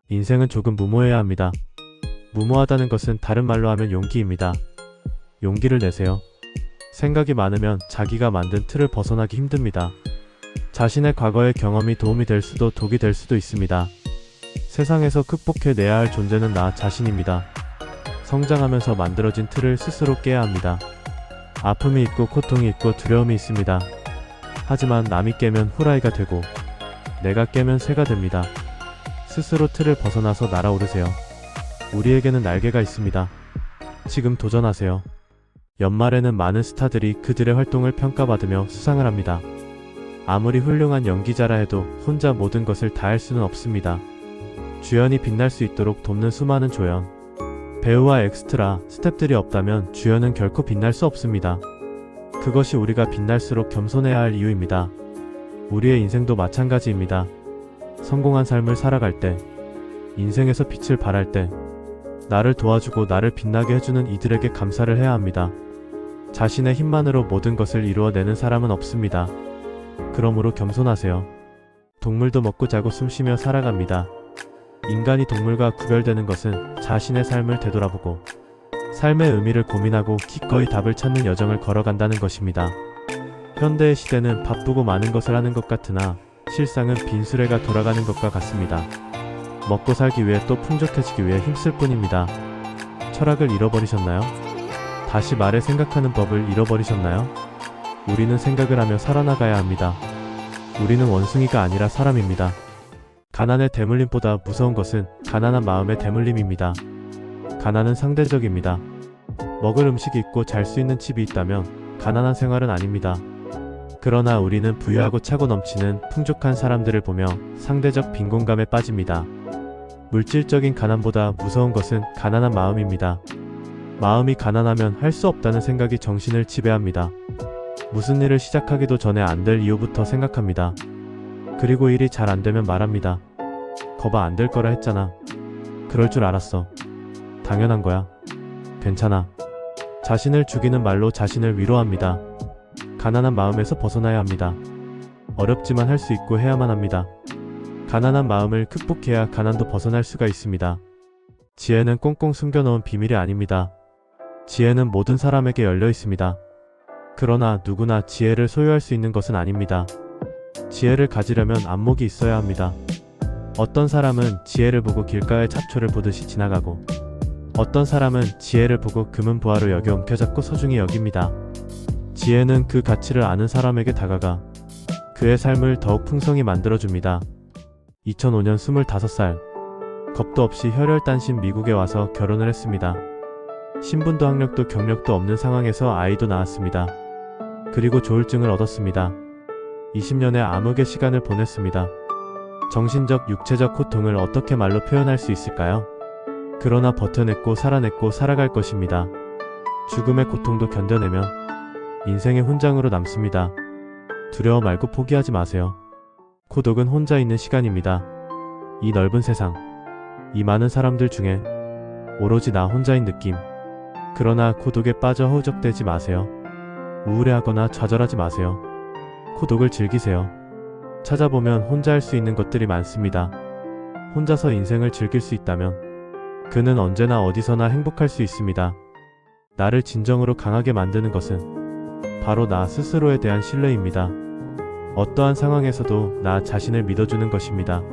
인생은 조금 무모해야 합니다. 무모하다는 것은 다른 말로 하면 용기입니다. 용기를 내세요. 생각이 많으면 자기가 만든 틀을 벗어나기 힘듭니다. 자신의 과거의 경험이 도움이 될 수도 독이 될 수도 있습니다. 세상에서 극복해내야 할 존재는 나 자신입니다. 성장하면서 만들어진 틀을 스스로 깨야 합니다. 아픔이 있고 고통이 있고 두려움이 있습니다. 하지만 남이 깨면 후라이가 되고 내가 깨면 새가 됩니다. 스스로 틀을 벗어나서 날아오르세요. 우리에게는 날개가 있습니다. 지금 도전하세요. 연말에는 많은 스타들이 그들의 활동을 평가받으며 수상을 합니다. 아무리 훌륭한 연기자라 해도 혼자 모든 것을 다 할 수는 없습니다. 주연이 빛날 수 있도록 돕는 수많은 조연, 배우와 엑스트라, 스태프들이 없다면 주연은 결코 빛날 수 없습니다. 그것이 우리가 빛날수록 겸손해야 할 이유입니다. 우리의 인생도 마찬가지입니다. 성공한 삶을 살아갈 때, 인생에서 빛을 발할 때, 나를 도와주고 나를 빛나게 해주는 이들에게 감사를 해야 합니다. 자신의 힘만으로 모든 것을 이루어내는 사람은 없습니다. 그러므로 겸손하세요. 동물도 먹고 자고 숨쉬며 살아갑니다. 인간이 동물과 구별되는 것은 자신의 삶을 되돌아보고 삶의 의미를 고민하고 기꺼이 답을 찾는 여정을 걸어간다는 것입니다. 현대의 시대는 바쁘고 많은 것을 하는 것 같으나 실상은 빈수레가 돌아가는 것과 같습니다. 먹고 살기 위해 또 풍족해지기 위해 힘쓸 뿐입니다. 철학을 잃어버리셨나요? 다시 말해 생각하는 법을 잃어버리셨나요? 우리는 생각을 하며 살아나가야 합니다. 우리는 원숭이가 아니라 사람입니다. 가난의 대물림보다 무서운 것은 가난한 마음의 대물림입니다. 가난은 상대적입니다. 먹을 음식이 있고 잘 수 있는 집이 있다면 가난한 생활은 아닙니다. 그러나 우리는 부유하고 차고 넘치는 풍족한 사람들을 보며 상대적 빈곤감에 빠집니다. 물질적인 가난보다 무서운 것은 가난한 마음입니다. 마음이 가난하면 할 수 없다는 생각이 정신을 지배합니다. 무슨 일을 시작하기도 전에 안 될 이유부터 생각합니다. 그리고 일이 잘 안 되면 말합니다. 거봐 안 될 거라 했잖아. 그럴 줄 알았어. 당연한 거야. 괜찮아. 자신을 죽이는 말로 자신을 위로합니다. 가난한 마음에서 벗어나야 합니다. 어렵지만 할 수 있고 해야만 합니다. 가난한 마음을 극복해야 가난도 벗어날 수가 있습니다. 지혜는 꽁꽁 숨겨놓은 비밀이 아닙니다. 지혜는 모든 사람에게 열려 있습니다. 그러나 누구나 지혜를 소유할 수 있는 것은 아닙니다. 지혜를 가지려면 안목이 있어야 합니다. 어떤 사람은 지혜를 보고 길가의 잡초를 보듯이 지나가고 어떤 사람은 지혜를 보고 금은 보화로 여겨 움켜잡고 소중히 여깁니다. 지혜는 그 가치를 아는 사람에게 다가가 그의 삶을 더욱 풍성히 만들어줍니다. 2005년 25살 겁도 없이 혈혈단신 미국에 와서 결혼을 했습니다. 신분도 학력도 경력도 없는 상황에서 아이도 낳았습니다. 그리고 조울증을 얻었습니다. 20년의 암흑의 시간을 보냈습니다. 정신적, 육체적 고통을 어떻게 말로 표현할 수 있을까요? 그러나 버텨냈고 살아냈고 살아갈 것입니다. 죽음의 고통도 견뎌내면 인생의 훈장으로 남습니다. 두려워 말고 포기하지 마세요. 고독은 혼자 있는 시간입니다. 이 넓은 세상, 이 많은 사람들 중에 오로지 나 혼자인 느낌. 그러나 고독에 빠져 허우적대지 마세요. 우울해하거나 좌절하지 마세요. 고독을 즐기세요. 찾아보면 혼자 할 수 있는 것들이 많습니다. 혼자서 인생을 즐길 수 있다면 그는 언제나 어디서나 행복할 수 있습니다. 나를 진정으로 강하게 만드는 것은 바로 나 스스로에 대한 신뢰입니다. 어떠한 상황에서도 나 자신을 믿어주는 것입니다.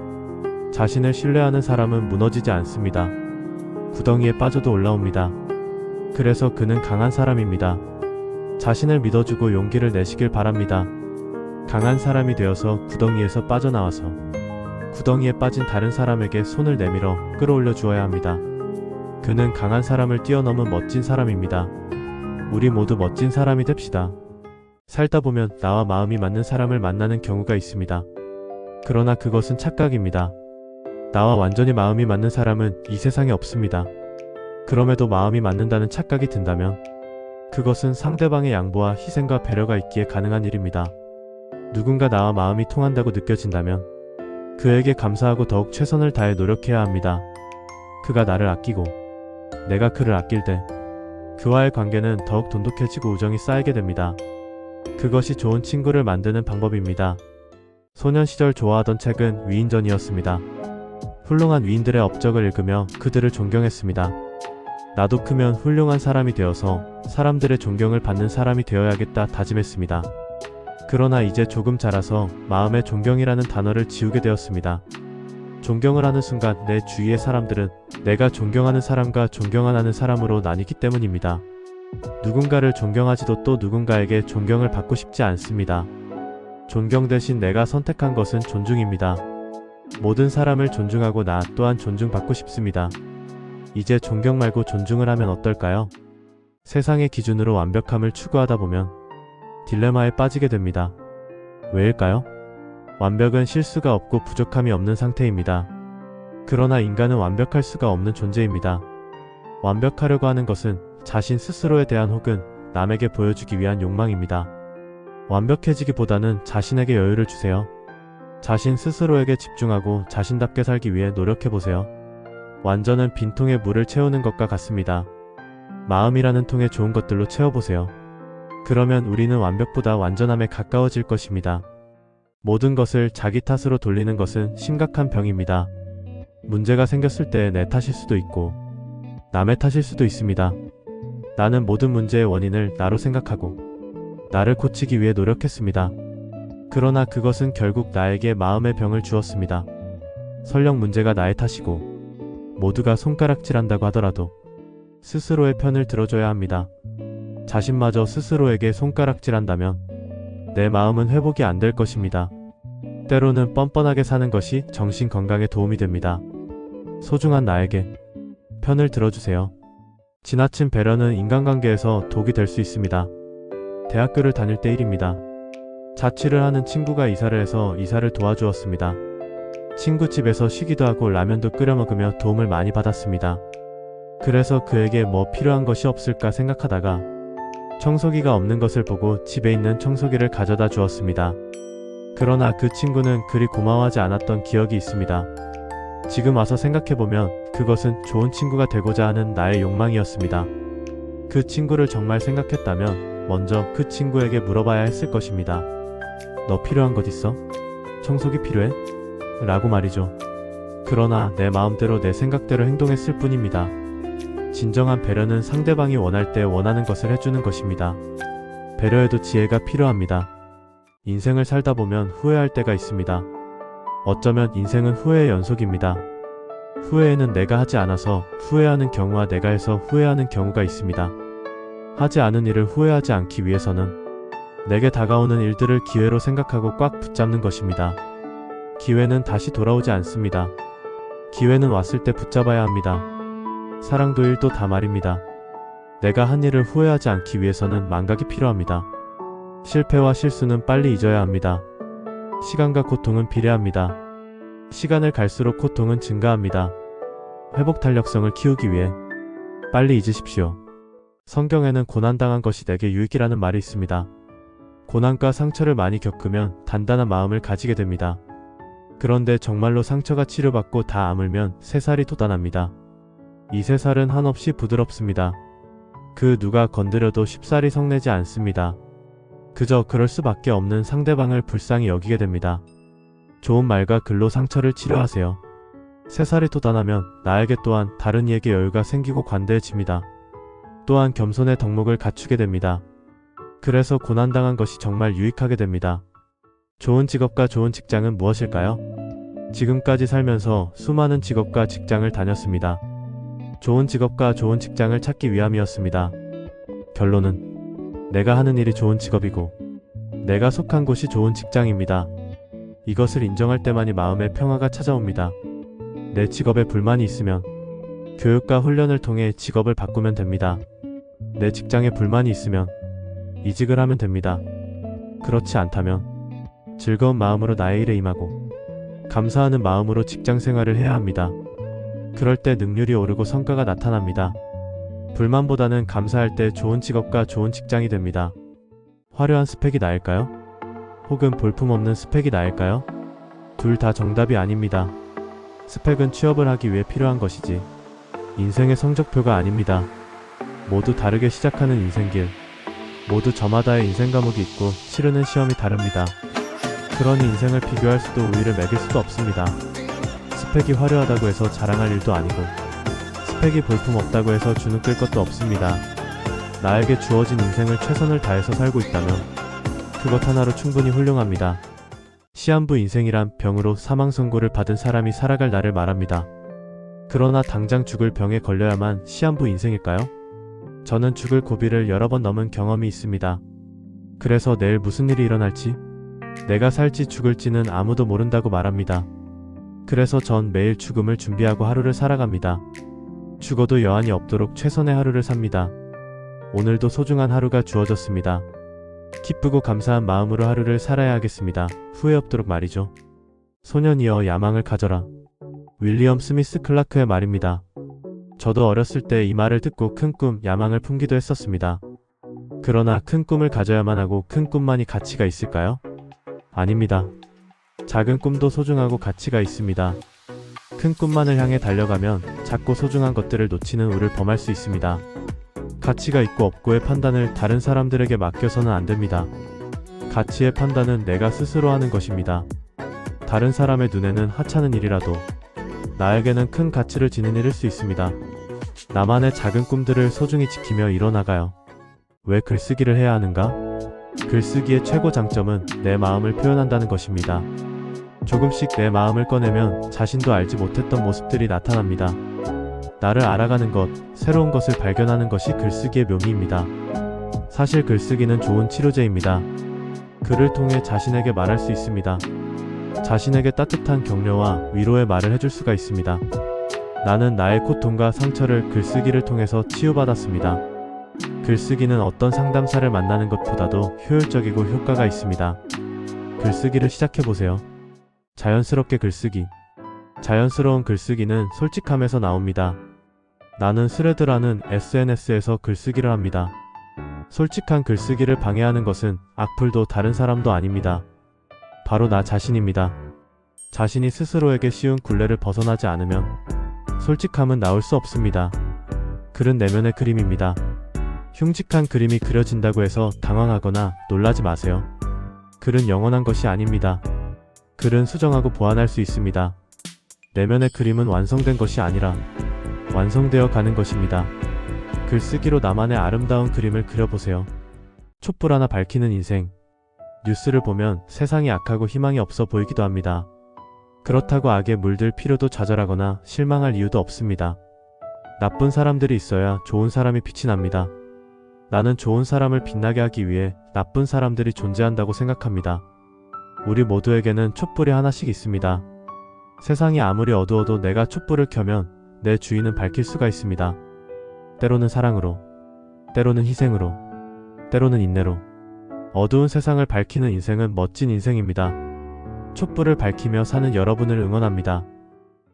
자신을 신뢰하는 사람은 무너지지 않습니다. 구덩이에 빠져도 올라옵니다. 그래서 그는 강한 사람입니다. 자신을 믿어주고 용기를 내시길 바랍니다. 강한 사람이 되어서 구덩이에서 빠져나와서 구덩이에 빠진 다른 사람에게 손을 내밀어 끌어올려 주어야 합니다. 그는 강한 사람을 뛰어넘은 멋진 사람입니다. 우리 모두 멋진 사람이 됩시다. 살다 보면 나와 마음이 맞는 사람을 만나는 경우가 있습니다. 그러나 그것은 착각입니다. 나와 완전히 마음이 맞는 사람은 이 세상에 없습니다. 그럼에도 마음이 맞는다는 착각이 든다면 그것은 상대방의 양보와 희생과 배려가 있기에 가능한 일입니다. 누군가 나와 마음이 통한다고 느껴진다면 그에게 감사하고 더욱 최선을 다해 노력해야 합니다. 그가 나를 아끼고 내가 그를 아낄 때 그와의 관계는 더욱 돈독해지고 우정이 쌓이게 됩니다. 그것이 좋은 친구를 만드는 방법입니다. 소년 시절 좋아하던 책은 위인전이었습니다. 훌륭한 위인들의 업적을 읽으며 그들을 존경했습니다. 나도 크면 훌륭한 사람이 되어서 사람들의 존경을 받는 사람이 되어야겠다 다짐했습니다. 그러나 이제 조금 자라서 마음에 존경이라는 단어를 지우게 되었습니다. 존경을 하는 순간 내 주위의 사람들은 내가 존경하는 사람과 존경 안 하는 사람으로 나뉘기 때문입니다. 누군가를 존경하지도 또 누군가에게 존경을 받고 싶지 않습니다. 존경 대신 내가 선택한 것은 존중입니다. 모든 사람을 존중하고 나 또한 존중받고 싶습니다. 이제 존경 말고 존중을 하면 어떨까요? 세상의 기준으로 완벽함을 추구하다 보면 딜레마에 빠지게 됩니다. 왜일까요? 완벽은 실수가 없고 부족함이 없는 상태입니다. 그러나 인간은 완벽할 수가 없는 존재입니다. 완벽하려고 하는 것은 자신 스스로에 대한 혹은 남에게 보여주기 위한 욕망입니다. 완벽해지기보다는 자신에게 여유를 주세요. 자신 스스로에게 집중하고 자신답게 살기 위해 노력해보세요. 완전은 빈통에 물을 채우는 것과 같습니다. 마음이라는 통에 좋은 것들로 채워보세요. 그러면 우리는 완벽보다 완전함에 가까워질 것입니다. 모든 것을 자기 탓으로 돌리는 것은 심각한 병입니다. 문제가 생겼을 때 내 탓일 수도 있고 남의 탓일 수도 있습니다. 나는 모든 문제의 원인을 나로 생각하고 나를 고치기 위해 노력했습니다. 그러나 그것은 결국 나에게 마음의 병을 주었습니다. 설령 문제가 나의 탓이고 모두가 손가락질한다고 하더라도 스스로의 편을 들어줘야 합니다. 자신마저 스스로에게 손가락질한다면 내 마음은 회복이 안 될 것입니다. 때로는 뻔뻔하게 사는 것이 정신 건강에 도움이 됩니다. 소중한 나에게 편을 들어주세요. 지나친 배려는 인간관계에서 독이 될 수 있습니다. 대학교를 다닐 때 일입니다. 자취를 하는 친구가 이사를 해서 이사를 도와주었습니다. 친구 집에서 쉬기도 하고 라면도 끓여 먹으며 도움을 많이 받았습니다. 그래서 그에게 뭐 필요한 것이 없을까 생각하다가 청소기가 없는 것을 보고 집에 있는 청소기를 가져다 주었습니다. 그러나 그 친구는 그리 고마워하지 않았던 기억이 있습니다. 지금 와서 생각해보면 그것은 좋은 친구가 되고자 하는 나의 욕망이었습니다. 그 친구를 정말 생각했다면 먼저 그 친구에게 물어봐야 했을 것입니다. 너 필요한 것 있어? 청소기 필요해? 라고 말이죠. 그러나 내 마음대로 내 생각대로 행동했을 뿐입니다. 진정한 배려는 상대방이 원할 때 원하는 것을 해주는 것입니다. 배려에도 지혜가 필요합니다. 인생을 살다 보면 후회할 때가 있습니다. 어쩌면 인생은 후회의 연속입니다. 후회에는 내가 하지 않아서 후회하는 경우와 내가 해서 후회하는 경우가 있습니다. 하지 않은 일을 후회하지 않기 위해서는 내게 다가오는 일들을 기회로 생각하고 꽉 붙잡는 것입니다. 기회는 다시 돌아오지 않습니다. 기회는 왔을 때 붙잡아야 합니다. 사랑도 일도 다 말입니다. 내가 한 일을 후회하지 않기 위해서는 망각이 필요합니다. 실패와 실수는 빨리 잊어야 합니다. 시간과 고통은 비례합니다. 시간을 갈수록 고통은 증가합니다. 회복 탄력성을 키우기 위해 빨리 잊으십시오. 성경에는 고난당한 것이 내게 유익이라는 말이 있습니다. 고난과 상처를 많이 겪으면 단단한 마음을 가지게 됩니다. 그런데 정말로 상처가 치료받고 다 아물면 새살이 돋아납니다. 이 새살은 한없이 부드럽습니다. 그 누가 건드려도 쉽사리 성내지 않습니다. 그저 그럴 수밖에 없는 상대방을 불쌍히 여기게 됩니다. 좋은 말과 글로 상처를 치료하세요. 새살이 돋아나면 나에게 또한 다른 이에게 여유가 생기고 관대해집니다. 또한 겸손의 덕목을 갖추게 됩니다. 그래서 고난당한 것이 정말 유익하게 됩니다. 좋은 직업과 좋은 직장은 무엇일까요? 지금까지 살면서 수많은 직업과 직장을 다녔습니다. 좋은 직업과 좋은 직장을 찾기 위함이었습니다. 결론은 내가 하는 일이 좋은 직업이고 내가 속한 곳이 좋은 직장입니다. 이것을 인정할 때만이 마음의 평화가 찾아옵니다. 내 직업에 불만이 있으면 교육과 훈련을 통해 직업을 바꾸면 됩니다. 내 직장에 불만이 있으면 이직을 하면 됩니다. 그렇지 않다면 즐거운 마음으로 나의 일에 임하고 감사하는 마음으로 직장 생활을 해야 합니다. 그럴 때 능률이 오르고 성과가 나타납니다. 불만보다는 감사할 때 좋은 직업과 좋은 직장이 됩니다. 화려한 스펙이 나을까요? 혹은 볼품없는 스펙이 나을까요? 둘 다 정답이 아닙니다. 스펙은 취업을 하기 위해 필요한 것이지 인생의 성적표가 아닙니다. 모두 다르게 시작하는 인생길, 모두 저마다의 인생 과목이 있고 치르는 시험이 다릅니다. 그러니 인생을 비교할 수도 우위를 매길 수도 없습니다. 스펙이 화려하다고 해서 자랑할 일도 아니고 스펙이 볼품없다고 해서 주눅 들 것도 없습니다. 나에게 주어진 인생을 최선을 다해서 살고 있다면 그것 하나로 충분히 훌륭합니다. 시한부 인생이란 병으로 사망 선고를 받은 사람이 살아갈 날을 말합니다. 그러나 당장 죽을 병에 걸려야만 시한부 인생일까요? 저는 죽을 고비를 여러 번 넘은 경험이 있습니다. 그래서 내일 무슨 일이 일어날지, 내가 살지 죽을지는 아무도 모른다고 말합니다. 그래서 전 매일 죽음을 준비하고 하루를 살아갑니다. 죽어도 여한이 없도록 최선의 하루를 삽니다. 오늘도 소중한 하루가 주어졌습니다. 기쁘고 감사한 마음으로 하루를 살아야 하겠습니다. 후회 없도록 말이죠. 소년이여 야망을 가져라. 윌리엄 스미스 클라크의 말입니다. 저도 어렸을 때 이 말을 듣고 큰 꿈, 야망을 품기도 했었습니다. 그러나 큰 꿈을 가져야만 하고 큰 꿈만이 가치가 있을까요? 아닙니다. 작은 꿈도 소중하고 가치가 있습니다. 큰 꿈만을 향해 달려가면 작고 소중한 것들을 놓치는 우를 범할 수 있습니다. 가치가 있고 없고의 판단을 다른 사람들에게 맡겨서는 안 됩니다. 가치의 판단은 내가 스스로 하는 것입니다. 다른 사람의 눈에는 하찮은 일이라도 나에게는 큰 가치를 지닌 일일 수 있습니다. 나만의 작은 꿈들을 소중히 지키며 이뤄나가요. 왜 글쓰기를 해야 하는가? 글쓰기의 최고 장점은 내 마음을 표현한다는 것입니다. 조금씩 내 마음을 꺼내면 자신도 알지 못했던 모습들이 나타납니다. 나를 알아가는 것, 새로운 것을 발견하는 것이 글쓰기의 묘미입니다. 사실 글쓰기는 좋은 치료제입니다. 글을 통해 자신에게 말할 수 있습니다. 자신에게 따뜻한 격려와 위로의 말을 해줄 수가 있습니다. 나는 나의 고통과 상처를 글쓰기를 통해서 치유받았습니다. 글쓰기는 어떤 상담사를 만나는 것보다도 효율적이고 효과가 있습니다. 글쓰기를 시작해보세요. 자연스럽게 글쓰기. 자연스러운 글쓰기는 솔직함에서 나옵니다. 나는 스레드라는 SNS에서 글쓰기를 합니다. 솔직한 글쓰기를 방해하는 것은 악플도 다른 사람도 아닙니다. 바로 나 자신입니다. 자신이 스스로에게 씌운 굴레를 벗어나지 않으면 솔직함은 나올 수 없습니다. 글은 내면의 그림입니다. 흉측한 그림이 그려진다고 해서 당황하거나 놀라지 마세요. 글은 영원한 것이 아닙니다. 글은 수정하고 보완할 수 있습니다. 내면의 그림은 완성된 것이 아니라 완성되어 가는 것입니다. 글쓰기로 나만의 아름다운 그림을 그려보세요. 촛불 하나 밝히는 인생. 뉴스를 보면 세상이 악하고 희망이 없어 보이기도 합니다. 그렇다고 악에 물들 필요도 좌절하거나 실망할 이유도 없습니다. 나쁜 사람들이 있어야 좋은 사람이 빛이 납니다. 나는 좋은 사람을 빛나게 하기 위해 나쁜 사람들이 존재한다고 생각합니다. 우리 모두에게는 촛불이 하나씩 있습니다. 세상이 아무리 어두워도 내가 촛불을 켜면 내 주인은 밝힐 수가 있습니다. 때로는 사랑으로, 때로는 희생으로, 때로는 인내로. 어두운 세상을 밝히는 인생은 멋진 인생입니다. 촛불을 밝히며 사는 여러분을 응원합니다.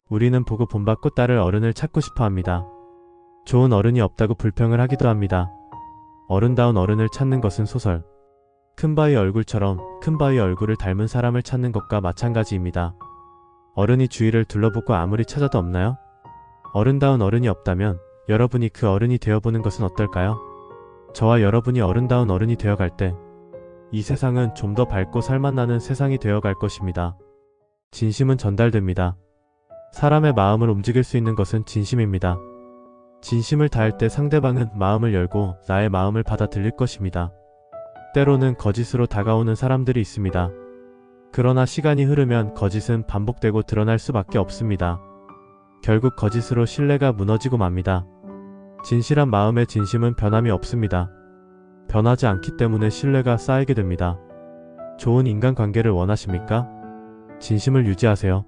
우리는 보고 본받고 따를 어른을 찾고 싶어 합니다. 좋은 어른이 없다고 불평을 하기도 합니다. 어른다운 어른을 찾는 것은 소설. 큰바위 얼굴처럼 큰바위 얼굴을 닮은 사람을 찾는 것과 마찬가지입니다. 어른이 주위를 둘러보고 아무리 찾아도 없나요? 어른다운 어른이 없다면 여러분이 그 어른이 되어보는 것은 어떨까요? 저와 여러분이 어른다운 어른이 되어갈 때 이 세상은 좀 더 밝고 살맛나는 세상이 되어갈 것입니다. 진심은 전달됩니다. 사람의 마음을 움직일 수 있는 것은 진심입니다. 진심을 다할 때 상대방은 마음을 열고 나의 마음을 받아들일 것입니다. 때로는 거짓으로 다가오는 사람들이 있습니다. 그러나 시간이 흐르면 거짓은 반복되고 드러날 수밖에 없습니다. 결국 거짓으로 신뢰가 무너지고 맙니다. 진실한 마음의 진심은 변함이 없습니다. 변하지 않기 때문에 신뢰가 쌓이게 됩니다. 좋은 인간관계를 원하십니까? 진심을 유지하세요.